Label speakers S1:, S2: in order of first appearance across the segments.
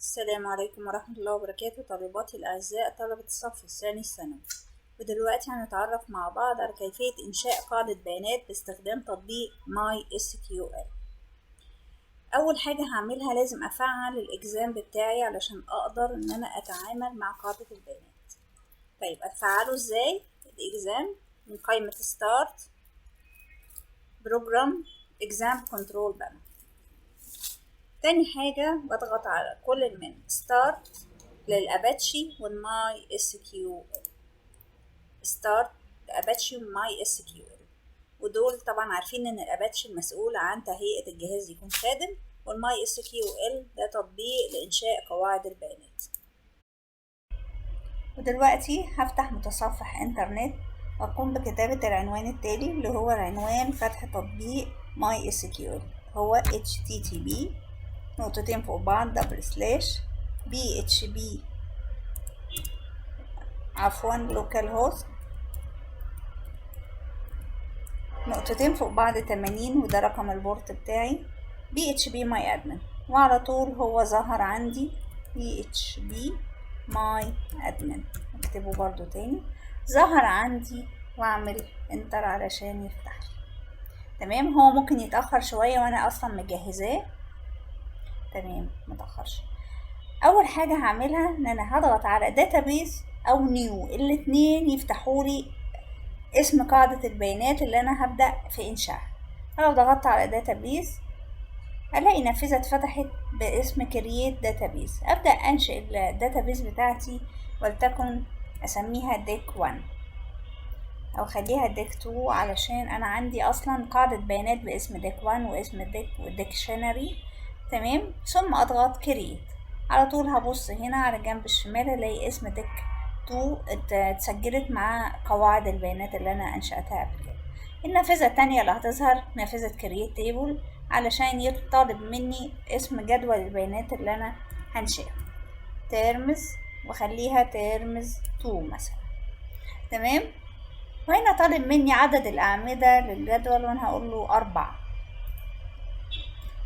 S1: السلام عليكم ورحمة الله وبركاته، طالباتي الأعزاء طلبة الصف الثاني الثانوي. ودلوقتي هنتعرف مع بعض على كيفية إنشاء قاعدة بيانات باستخدام تطبيق MySQL. أول حاجة هعملها لازم أفعل الإكزام بتاعي علشان أقدر إن أنا أتعامل مع قاعدة البيانات. طيب أفعله إزاي الإكزام؟ من قائمة Start Program Exam Control Panel. تاني حاجة بضغط على كل من Start للأباتشي والماي اس كيو ال. ستارت الأباتشي وماي اس كيو ال، ودول طبعا عارفين ان الأباتشي المسؤول عن تهيئة الجهاز يكون خادم، والماي اس كيو ال ده تطبيق لإنشاء قواعد البيانات. ودلوقتي هفتح متصفح انترنت واقوم بكتابة العنوان التالي اللي هو العنوان فتح تطبيق ماي اس كيو ال، هو http نقطتين فوق بعض دبل سلاش php لوكال هوست نقطتين فوق بعض 80 وده رقم البورت بتاعي php my admin، وعلى طول هو ظهر عندي php my admin. اكتبه برضو تاني، ظهر عندي واعمل انتر علشان يفتح لي. تمام، هو ممكن يتأخر شوية وانا اصلا مجهزاه. تمام، متأخرش. اول حاجة هعملها ان انا هضغط على database او new، الاتنين يفتحولي اسم قاعدة البيانات اللي انا هبدأ في انشائها. لو ضغطت على database الاقي نافذة اتفتحت باسم create database. ابدأ انشئ الداتابيز بتاعتي، ولتكن اسميها deck 1 او خليها deck 2 علشان انا عندي اصلا قاعدة بيانات باسم deck 1 واسم deck والdictionary. تمام، ثم اضغط create. على طول هبص هنا على الجنب الشمال الاقي اسم deck 2 اتسجلت مع قواعد البيانات اللي انا انشأتها قبل كده. النافذة التانية اللي هتظهر نافذة create table علشان يطالب مني اسم جدول البيانات اللي انا هنشئها terms، وخليها terms 2 مثلا. تمام، وهنا طالب مني عدد الأعمدة للجدول وانا هقول له 4،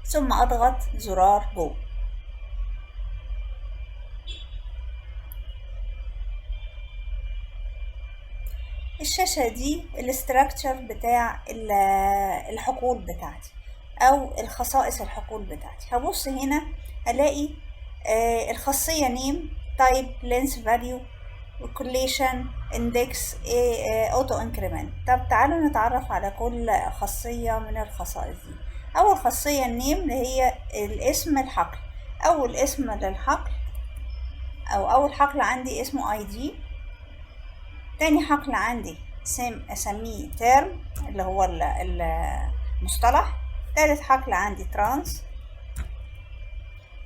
S1: ثم اضغط زرار جو. الشاشة دي الاستراكشر بتاع الحقول بتاعتي او الخصائص الحقول بتاعتي. هبص هنا الاقي الخاصية نيم تايب لينس فاليو وكوليشن اندكس اوتو انكريمنت. طب تعالوا نتعرف على كل خاصية من الخصائص دي. اول خاصية النيم اللي هي الاسم الحقل، اول اسم للحقل او اول حقل عندي اسمه اي دي. تاني حقل عندي اسميه تيرم اللي هو المصطلح. تالت حقل عندي ترانس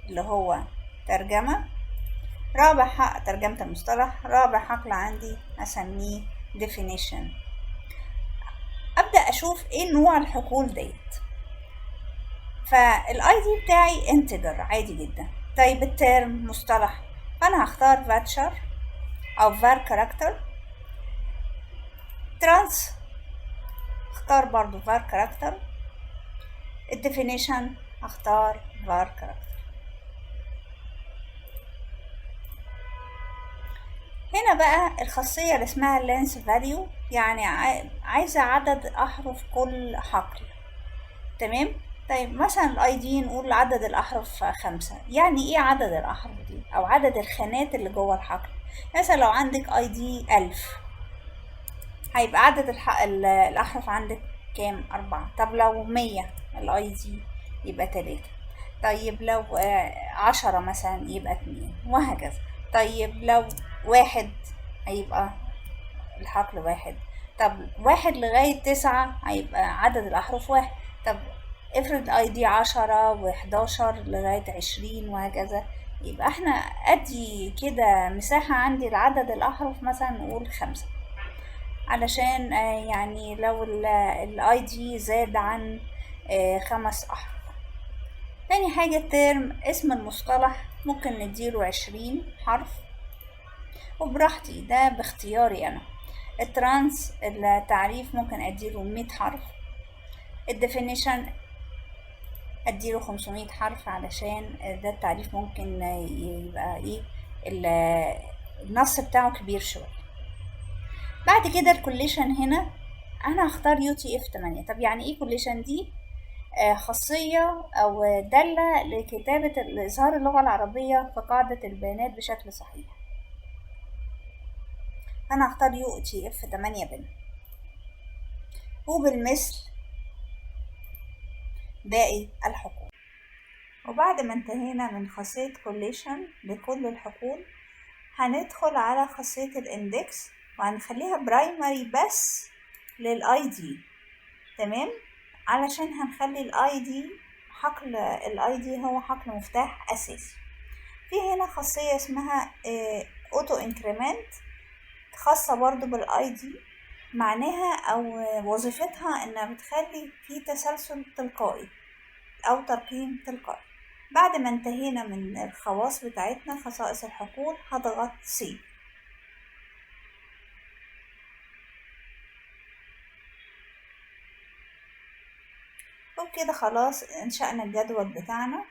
S1: اللي هو ترجمة. رابع حقل ترجمة المصطلح. رابع حقل عندي اسميه definition. ابدأ اشوف ايه نوع الحقول ديت. فالاي دي بتاعي انتجر عادي جدا. طيب الترم مصطلح، فانا هختار فاتشر او var character. ترانس اختار برضو var character. الديفينيشن اختار var character. هنا بقى الخاصية اللي اسمها length value، يعني عايزة عدد احرف كل حقل. تمام، طيب مثلا الاي دي نقول عدد الاحرف 5. يعني ايه عدد الاحرف دي او عدد الخانات اللي جوه الحقل؟ مثلا لو عندك اي دي 1000 هيبقى عدد الأحرف عندك كام؟ 4. طب لو 100 الاي دي يبقى 3. طيب لو 10 مثلا يبقى 2 وهكذا. طيب لو 1 هيبقى الحقل 1. طب 1 لغاية 9 هيبقى عدد الأحرف 1. طب افرض اي دي 10 و11 لغاية 20 وهكذا، يبقى احنا ادي كده مساحة عندي لعدد الأحرف مثلا نقول 5، علشان يعني لو الاي دي زاد عن 5 احرف. تاني حاجة الترم اسم المصطلح ممكن نديله 20 حرف وبراحتي، ده باختياري انا. الترانس التعريف ممكن اديله 100 حرف. الديفينيشن اديله 500 حرف علشان ده التعريف ممكن يبقى ايه النص بتاعه كبير شوية. بعد كده الكوليشن هنا انا هختار UTF-8. طب يعني ايه كوليشن دي؟ خاصية او دالة لكتابة اظهار اللغة العربية في قاعدة البيانات بشكل صحيح. انا هختار UTF-8 بن، وبالمثل باقي الحقول. وبعد ما انتهينا من خاصية كوليشن لكل الحقول هندخل على خاصية الاندكس وهنخليها برايمري بس للاي دي. تمام، علشان هنخلي الاي دي حقل، الاي دي هو حقل مفتاح اساسي. في هنا خاصية اسمها اوتو انكريمنت خاصة برضو بالاي دي، معناها او وظيفتها انها بتخلي في تسلسل تلقائي او ترقيم تلقائي. بعد ما انتهينا من الخواص بتاعتنا خصائص الحقول هضغط سي. وبكده خلاص انشأنا الجدول بتاعنا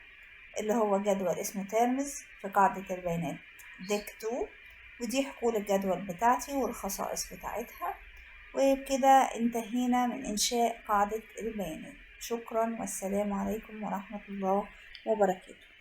S1: اللي هو جدول اسمه تيرمز في قاعدة البيانات ديك 2، ودي حقول الجدول بتاعتي والخصائص بتاعتها. وبكده انتهينا من إنشاء قاعدة البيانات. شكرا والسلام عليكم ورحمة الله وبركاته.